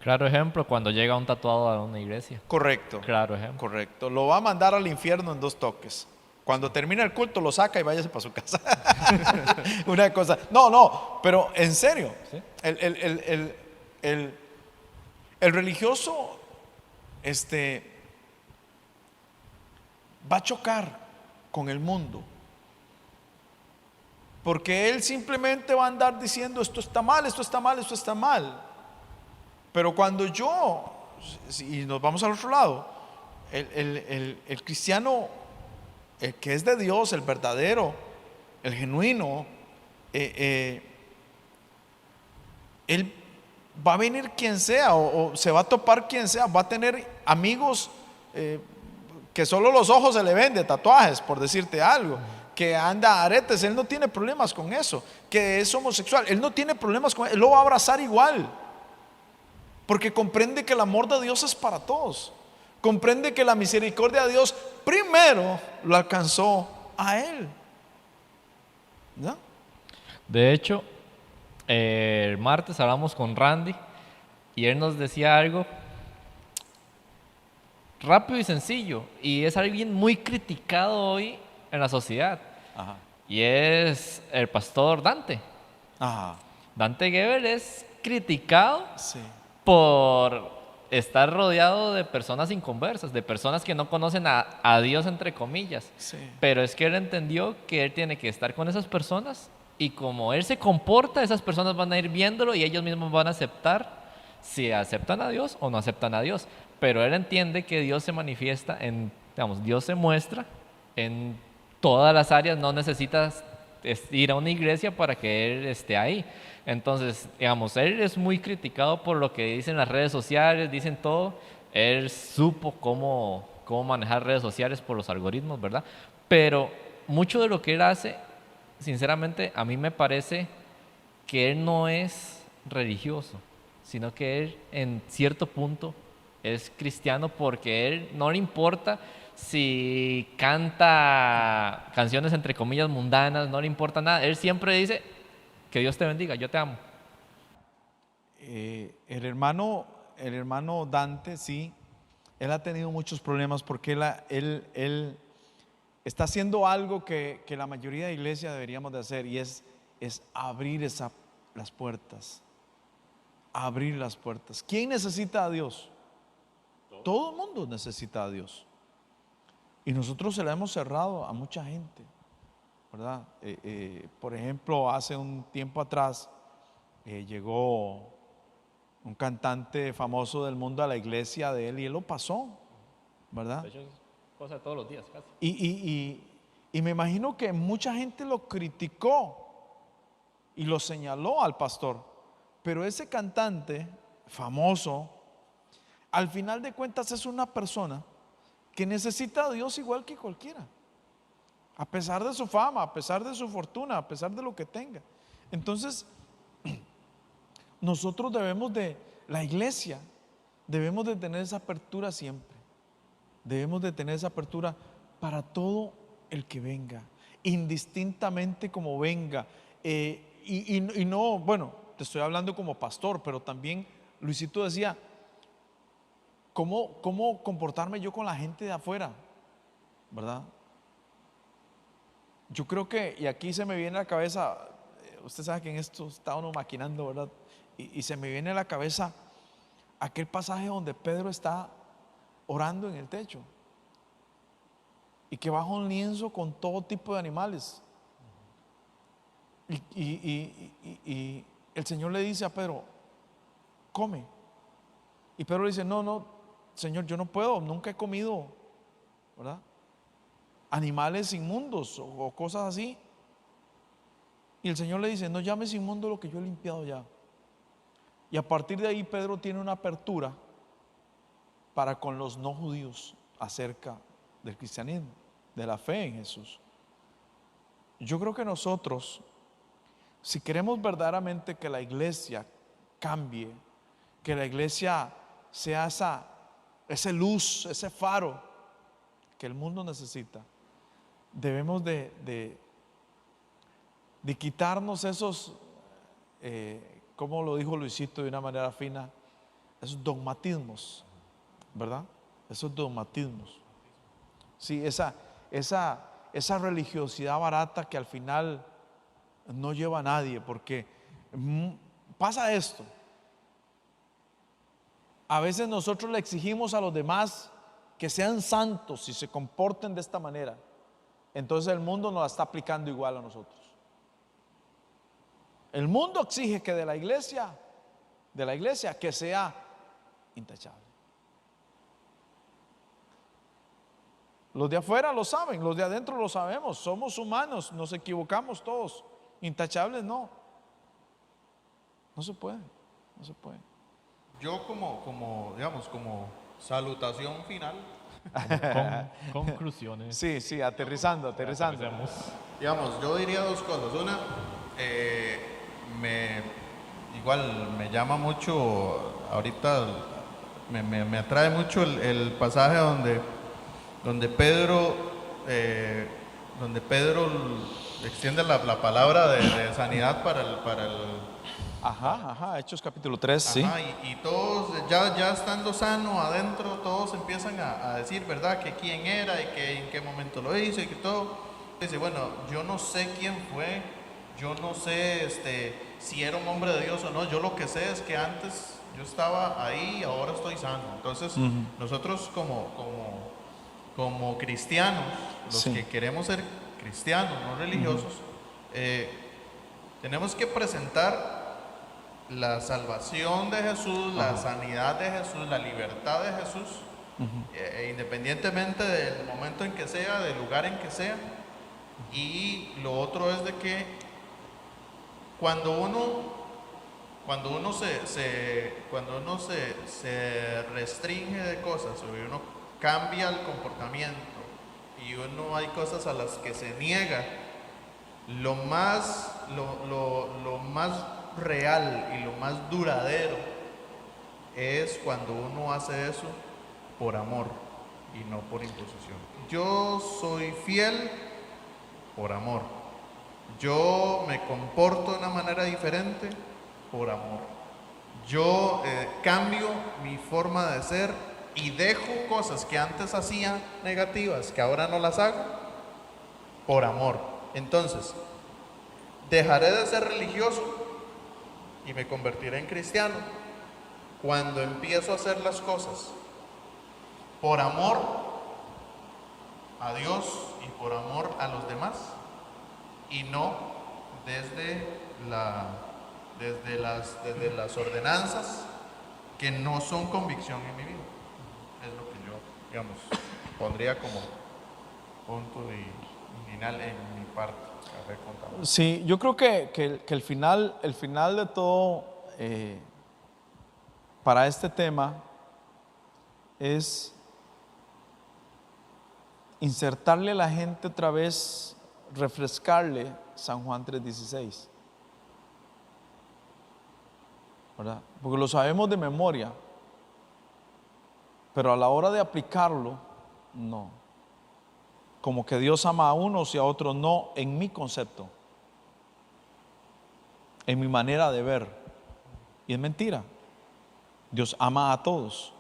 Speaker 1: Claro ejemplo, cuando llega un tatuado a una iglesia.
Speaker 2: Correcto.
Speaker 1: Claro ejemplo.
Speaker 2: Correcto. Lo va a mandar al infierno en 2 toques. Cuando termina el culto lo saca y váyase para su casa. Una cosa. No, pero en serio. ¿Sí? El religioso va a chocar con el mundo. Porque él simplemente va a andar diciendo esto está mal, esto está mal, esto está mal. Pero cuando y nos vamos al otro lado, el cristiano, el que es de Dios, el verdadero, el genuino, él va a venir quien sea o se va a topar quien sea, va a tener amigos que solo los ojos se le ven de tatuajes, por decirte algo, que anda a aretes, él no tiene problemas con eso. Que es homosexual, él no tiene problemas con eso, él lo va a abrazar igual. Porque comprende que el amor de Dios es para todos. Comprende que la misericordia de Dios primero lo alcanzó a él. ¿No?
Speaker 1: De hecho, el martes hablamos con Randy y él nos decía algo rápido y sencillo, y es alguien muy criticado hoy en la sociedad,
Speaker 2: Ajá.
Speaker 1: y es el pastor Dante.
Speaker 2: Ajá.
Speaker 1: Dante Gebel es criticado
Speaker 2: Sí.
Speaker 1: por estar rodeado de personas inconversas, de personas que no conocen a Dios, entre comillas.
Speaker 2: Sí.
Speaker 1: Pero es que él entendió que él tiene que estar con esas personas, y como él se comporta, esas personas van a ir viéndolo y ellos mismos van a aceptar si aceptan a Dios o no aceptan a Dios. Pero él entiende que Dios se manifiesta digamos, Dios se muestra en todas las áreas, no necesitas ir a una iglesia para que él esté ahí. Entonces, digamos, él es muy criticado por lo que dicen las redes sociales, dicen todo. Él supo cómo manejar redes sociales por los algoritmos, ¿verdad? Pero mucho de lo que él hace, sinceramente, a mí me parece que él no es religioso, sino que él en cierto punto es cristiano, porque él no le importa si canta canciones entre comillas mundanas, no le importa nada. Él siempre dice que Dios te bendiga, yo te amo.
Speaker 2: El hermano Dante, sí, él ha tenido muchos problemas porque él está haciendo algo que la mayoría de iglesias deberíamos de hacer, y es abrir las puertas. Abrir las puertas. ¿Quién necesita a Dios? Todo el mundo necesita a Dios. Y nosotros se la hemos cerrado a mucha gente, ¿verdad? Por ejemplo, hace un tiempo atrás llegó un cantante famoso del mundo a la iglesia de él, y él lo pasó, ¿verdad?
Speaker 1: De hecho, es cosa de todos los días, casi.
Speaker 2: Y me imagino que mucha gente lo criticó y lo señaló al pastor, pero ese cantante famoso, al final de cuentas, es una persona que necesita a Dios igual que cualquiera, a pesar de su fama, a pesar de su fortuna, a pesar de lo que tenga. Entonces, nosotros la iglesia, debemos de tener esa apertura siempre. Debemos de tener esa apertura para todo el que venga, indistintamente como venga. Y no, bueno, te estoy hablando como pastor, pero también Luisito decía, ¿cómo comportarme yo con la gente de afuera? ¿Verdad? Yo creo que, y aquí se me viene a la cabeza, usted sabe que en esto está uno maquinando, ¿verdad? Y se me viene a la cabeza aquel pasaje donde Pedro está orando en el techo y que baja un lienzo con todo tipo de animales. Y el Señor le dice a Pedro, come. Y Pedro le dice, no, Señor, yo no puedo, nunca he comido, ¿verdad?, animales inmundos o cosas así. Y el Señor le dice, no llames inmundo lo que yo he limpiado ya. Y a partir de ahí Pedro tiene una apertura para con los no judíos acerca del cristianismo, de la fe en Jesús. Yo creo que nosotros, si queremos verdaderamente que la iglesia cambie, que la iglesia sea esa luz, ese faro que el mundo necesita, debemos de quitarnos esos, como lo dijo Luisito de una manera fina, esos dogmatismos, ¿verdad? Esos dogmatismos. Sí, esa religiosidad barata que al final no lleva a nadie, porque pasa esto. A veces nosotros le exigimos a los demás que sean santos y se comporten de esta manera. Entonces el mundo nos la está aplicando igual a nosotros. El mundo exige que de la iglesia que sea intachable. Los de afuera lo saben, los de adentro lo sabemos. Somos humanos, nos equivocamos todos. Intachables no. No se puede.
Speaker 3: Yo como salutación final,
Speaker 1: Conclusiones.
Speaker 2: Sí, sí, aterrizando.
Speaker 1: Aterricemos.
Speaker 3: Digamos, yo diría dos cosas. Una, igual me llama mucho, ahorita me atrae mucho el pasaje donde Pedro, extiende la palabra de sanidad para el
Speaker 2: Ajá, Hechos capítulo 3, sí.
Speaker 3: Ajá, y todos, ya estando sano adentro, todos empiezan a decir, ¿verdad? Que quién era y que en qué momento lo hizo y que todo. Dice, bueno, yo no sé quién fue, yo no sé si era un hombre de Dios o no, yo lo que sé es que antes yo estaba ahí y ahora estoy sano. Entonces, nosotros como cristianos, los
Speaker 2: Sí.
Speaker 3: que queremos ser cristianos, no religiosos, tenemos que presentar la salvación de Jesús, la sanidad de Jesús, la libertad de Jesús, independientemente del momento en que sea, del lugar en que sea. Y lo otro es de que cuando uno se restringe de cosas o uno cambia el comportamiento y uno hay cosas a las que se niega, lo más real y lo más duradero es cuando uno hace eso por amor y no por imposición. Yo soy fiel por amor. Yo me comporto de una manera diferente por amor. Yo cambio mi forma de ser y dejo cosas que antes hacía negativas, que ahora no las hago, por amor. Entonces, dejaré de ser religioso y me convertiré en cristiano cuando empiezo a hacer las cosas por amor a Dios y por amor a los demás y no desde las ordenanzas que no son convicción en mi vida. Es lo que yo, digamos, pondría como punto y final en mi parte. Café con Tabaco.
Speaker 2: Sí, yo creo que el final de todo para este tema es insertarle a la gente otra vez, refrescarle San Juan 3:16, ¿verdad? Porque lo sabemos de memoria, pero a la hora de aplicarlo, no. Como que Dios ama a unos y a otros no, en mi concepto, en mi manera de ver. Y es mentira. Dios ama a todos.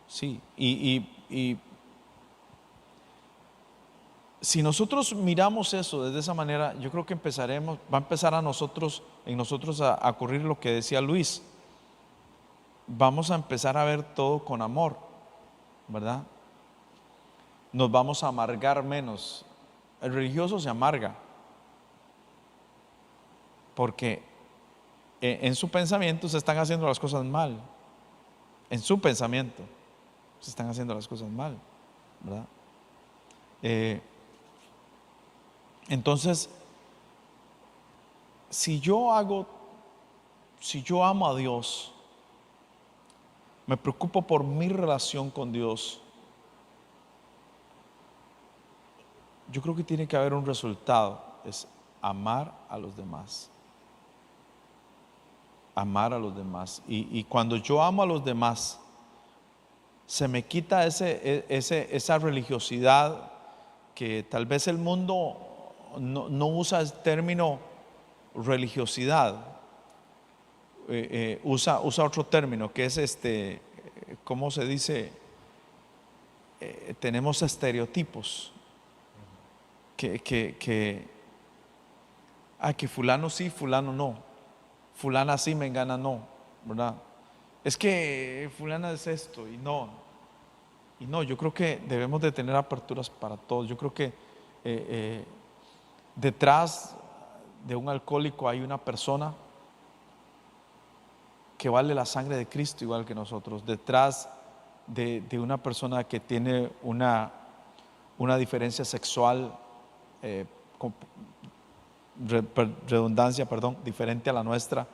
Speaker 2: Sí, y si nosotros miramos eso desde esa manera, yo creo que va a empezar en nosotros a ocurrir lo que decía Luis. Vamos a empezar a ver todo con amor, ¿verdad? Nos vamos a amargar menos. El religioso se amarga porque en su pensamiento se están haciendo las cosas mal. En su pensamiento se están haciendo las cosas mal, ¿verdad? Entonces, si yo amo a Dios, me preocupo por mi relación con Dios, yo creo que tiene que haber un resultado, es amar a los demás. Amar a los demás. Y cuando yo amo a los demás, se me quita esa religiosidad que tal vez el mundo no usa el término religiosidad, usa otro término que es ¿cómo se dice? Tenemos estereotipos que fulano sí, fulano no, fulana sí, mengana no, ¿verdad? Es que fulana es esto y no, yo creo que debemos de tener aperturas para todos. Yo creo que detrás de un alcohólico hay una persona que vale la sangre de Cristo igual que nosotros. Detrás de una persona que tiene una diferencia sexual, redundancia, diferente a la nuestra,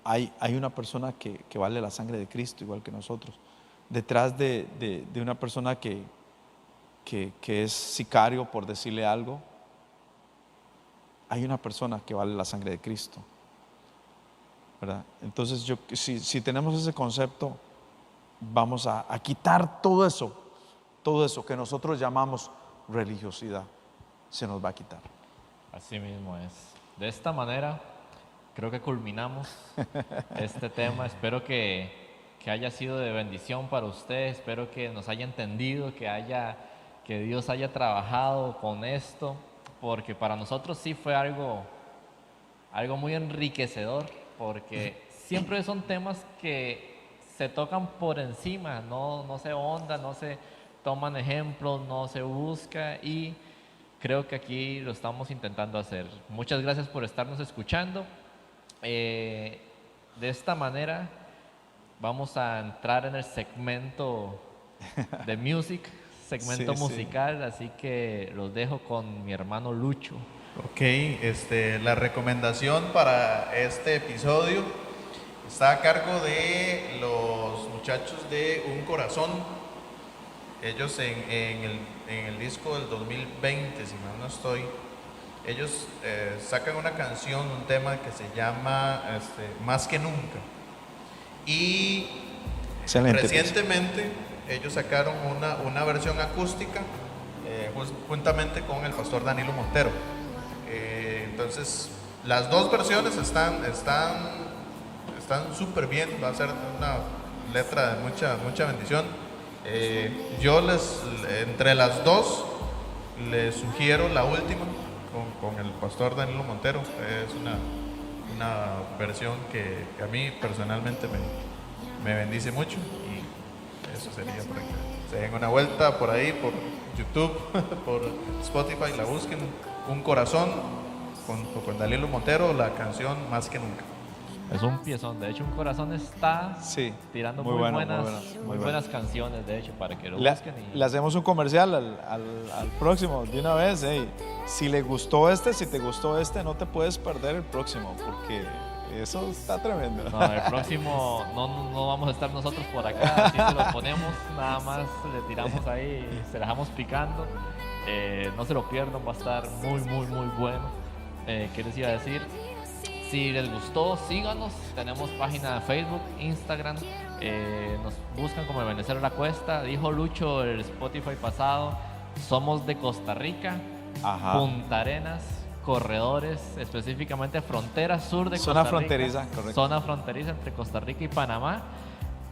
Speaker 2: hay una persona que vale la sangre de Cristo igual que nosotros. detrás de una persona que es sicario, por decirle algo, hay una persona que vale la sangre de Cristo, ¿verdad? Entonces si tenemos ese concepto, vamos a quitar todo eso que nosotros llamamos religiosidad, se nos va a quitar.
Speaker 1: Así mismo es. De esta manera, creo que culminamos este tema. Espero que haya sido de bendición para usted. Espero que nos haya entendido, que Dios haya trabajado con esto, porque para nosotros sí fue algo muy enriquecedor, porque siempre son temas que se tocan por encima, no se ahonda, no se toman ejemplos, no se busca, y creo que aquí lo estamos intentando hacer. Muchas gracias por estarnos escuchando. De esta manera vamos a entrar en el segmento de music, segmento
Speaker 2: Sí,
Speaker 1: musical, así que los dejo con mi hermano Lucho.
Speaker 3: Ok, la recomendación para este episodio está a cargo de los muchachos de Un Corazón. Ellos en el disco del 2020, si mal no estoy, ellos sacan una canción, un tema que se llama Más que Nunca. Y
Speaker 2: Excelente.
Speaker 3: recientemente ellos sacaron una versión acústica juntamente con el pastor Danilo Montero. Entonces, las dos versiones están súper bien, va a ser una letra de mucha bendición. Yo entre las dos, les sugiero la última con el pastor Danilo Montero. Es una versión que a mí personalmente me bendice mucho, y eso sería para que se den una vuelta por ahí, por YouTube, por Spotify, la busquen. Un Corazón con Danilo Montero, la canción Más que Nunca.
Speaker 1: Es un piezón, de hecho Un Corazón está tirando muy buenas canciones, de hecho, para que lo busquen.
Speaker 2: Le hacemos un comercial al próximo de una vez. Hey, si te gustó no te puedes perder el próximo, porque eso está tremendo.
Speaker 1: No, el próximo no vamos a estar nosotros por acá, así se lo ponemos, nada más le tiramos ahí, se la dejamos picando. No se lo pierdan, va a estar muy bueno. ¿Qué les iba a decir? Si les gustó, síganos. Tenemos página de Facebook, Instagram. Nos buscan como Ebenecer La Cuesta. Dijo Lucho el Spotify pasado. Somos de Costa Rica, Punta Arenas, Corredores, específicamente frontera sur de Costa Rica.
Speaker 2: Zona fronteriza, correcto.
Speaker 1: Zona fronteriza entre Costa Rica y Panamá.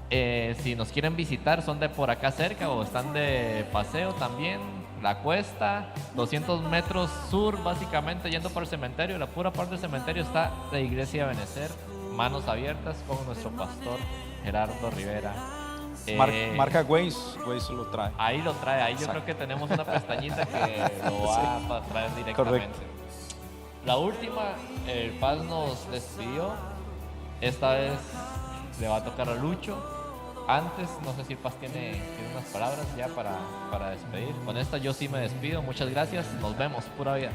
Speaker 1: Si nos quieren visitar, son de por acá cerca o están de paseo también. La Cuesta, 200 metros sur, básicamente, yendo por el cementerio. La pura parte del cementerio está la iglesia de Benecer. Manos abiertas con nuestro pastor Gerardo Rivera.
Speaker 2: Marca Waze lo trae.
Speaker 1: Ahí lo trae, ahí yo creo que tenemos una pestañita que lo va a traer directamente.
Speaker 2: Correcto.
Speaker 1: La última, el Paz nos despidió. Esta vez le va a tocar a Lucho. Antes, no sé si Paz tiene unas palabras ya para despedir. Con esta yo sí me despido. Muchas gracias. Nos vemos. Pura vida.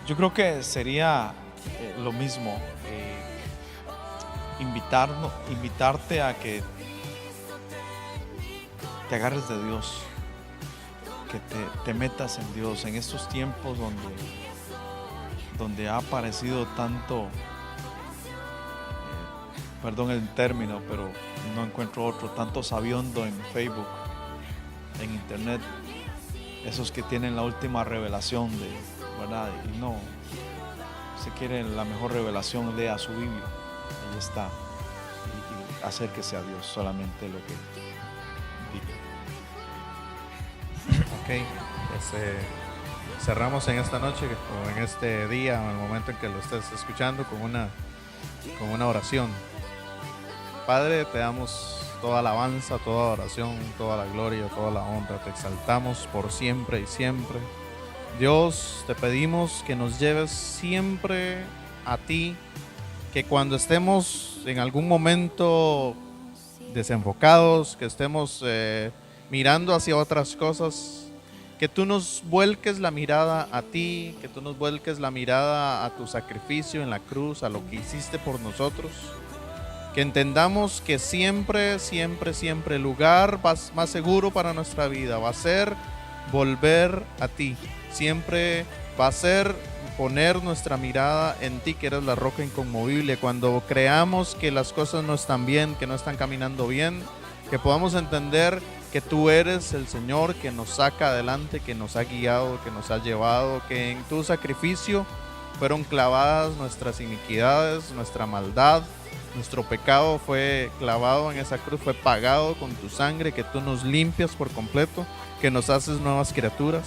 Speaker 2: Yo creo que sería lo mismo. Invitarte a que te agarres de Dios, que te metas en Dios en estos tiempos donde ha aparecido tanto, perdón el término, pero no encuentro otro, tanto sabiondo en Facebook, en internet, esos que tienen la última revelación ¿verdad? Y no, se quiere la mejor revelación, lea su Biblia, ahí está, y acérquese a Dios, solamente lo que diga.
Speaker 3: Ok, cerramos en esta noche o en este día, en el momento en que lo estés escuchando, con una oración. Padre, te damos toda alabanza, toda oración, toda la gloria, toda la honra. Te exaltamos por siempre y siempre. Dios, te pedimos que nos lleves siempre a ti, que cuando estemos en algún momento desenfocados, que estemos mirando hacia otras cosas, que tú nos vuelques la mirada a ti, que tú nos vuelques la mirada a tu sacrificio en la cruz, a lo que hiciste por nosotros. Que entendamos que siempre, siempre, siempre el lugar más seguro para nuestra vida va a ser volver a ti. Siempre va a ser poner nuestra mirada en ti, que eres la roca inconmovible. Cuando creamos que las cosas no están bien, que no están caminando bien, que podamos entender que tú eres el Señor que nos saca adelante, que nos ha guiado, que nos ha llevado, que en tu sacrificio fueron clavadas nuestras iniquidades, nuestra maldad, nuestro pecado fue clavado en esa cruz, fue pagado con tu sangre, que tú nos limpias por completo, que nos haces nuevas criaturas,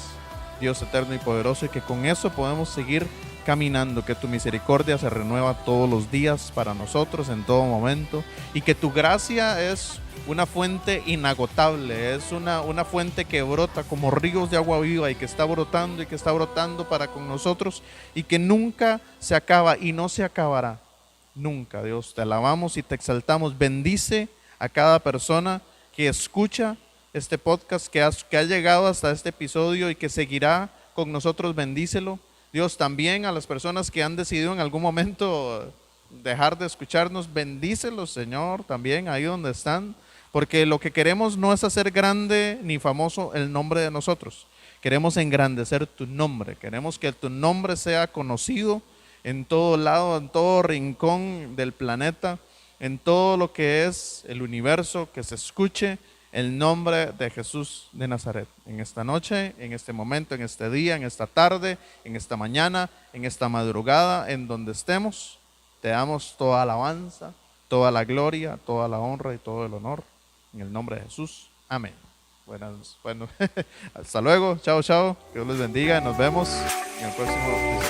Speaker 3: Dios eterno y poderoso, y que con eso podemos seguir caminando, que tu misericordia se renueva todos los días para nosotros en todo momento, y que tu gracia es una fuente inagotable, es una fuente que brota como ríos de agua viva y que está brotando y que está brotando para con nosotros y que nunca se acaba y no se acabará. Nunca, Dios, te alabamos y te exaltamos. Bendice a cada persona que escucha este podcast, que ha llegado hasta este episodio y que seguirá con nosotros. Bendícelo. Dios, también a las personas que han decidido en algún momento dejar de escucharnos, bendícelos, Señor, también ahí donde están, porque lo que queremos no es hacer grande ni famoso el nombre de nosotros. Queremos engrandecer tu nombre, queremos que tu nombre sea conocido en todo lado, en todo rincón del planeta, en todo lo que es el universo, que se escuche el nombre de Jesús de Nazaret. En esta noche, en este momento, en este día, en esta tarde, en esta mañana, en esta madrugada, en donde estemos, te damos toda alabanza, toda la gloria, toda la honra y todo el honor. En el nombre de Jesús. Amén. Bueno, hasta luego. Chao, chao. Que Dios les bendiga. Nos vemos en el próximo episodio.